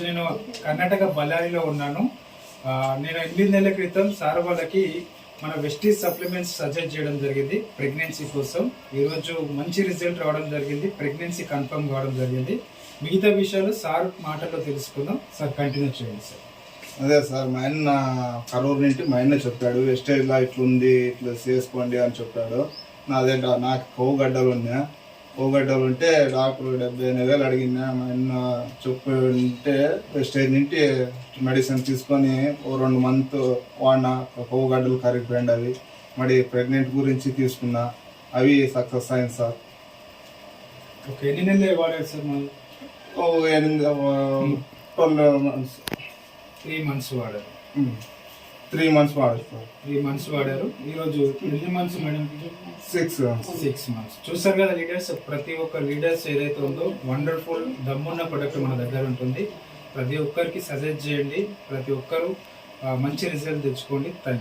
నేను కర్ణాటక బళ్ళారిలో ఉన్నాను. నేను 8 నెలల క్రితం సార్ వాళ్ళకి మన వెస్టీజ్ సప్లిమెంట్స్ సజెస్ట్ చేయడం జరిగింది ప్రెగ్నెన్సీ కోసం. ఈరోజు మంచి రిజల్ట్ రావడం జరిగింది, ప్రెగ్నెన్సీ కన్ఫర్మ్ కావడం జరిగింది. మిగతా విషయాలు సార్ మాటల్లో తెలుసుకుందాం. సార్ కంటిన్యూ చేయండి సార్. అదే సార్, మా ఆయన కరూరు నుండి మా ఆయన చెప్పాడు, వెస్టేజ్లో ఇట్లుంది, ఇట్లా చేసుకోండి అని చెప్పాడు. నాకు కొవ్వుగడ్డలు ఉన్నాయి. కొవ్వుగడ్డలు ఉంటే డాక్టర్ 78,000 అడిగినా. మా ఆయన చెప్పుంటే వెస్టేజ్ నుండి మెడిసిన్ తీసుకొని 2 మంత్ వాడినా, కొవ్వుగడ్డలు కరిగిపోయింది. అవి మరి ప్రెగ్నెంట్ గురించి తీసుకున్నా, అవి సక్సెస్ అయింది సార్. ఓకే, ఎన్ని నెలలు వాడారు సార్? 12 months. 3 months వాడారు. 3 months వాడారు సార్. 3 months వాడారు. ఈరోజు ఎన్ని మంత్స్ మేడం? 6 months. చూసారు కదా లీడర్స్, ప్రతి ఒక్క లీడర్స్ ఏదైతే ఉందో వండర్ఫుల్ దమ్మున్న ప్రొడక్ట్ మన దగ్గర ఉంటుంది. ప్రతి ఒక్కరికి సజెస్ట్ చేయండి, ప్రతి ఒక్కరు మంచి రిజల్ట్ తెచ్చుకోండి. Thank you.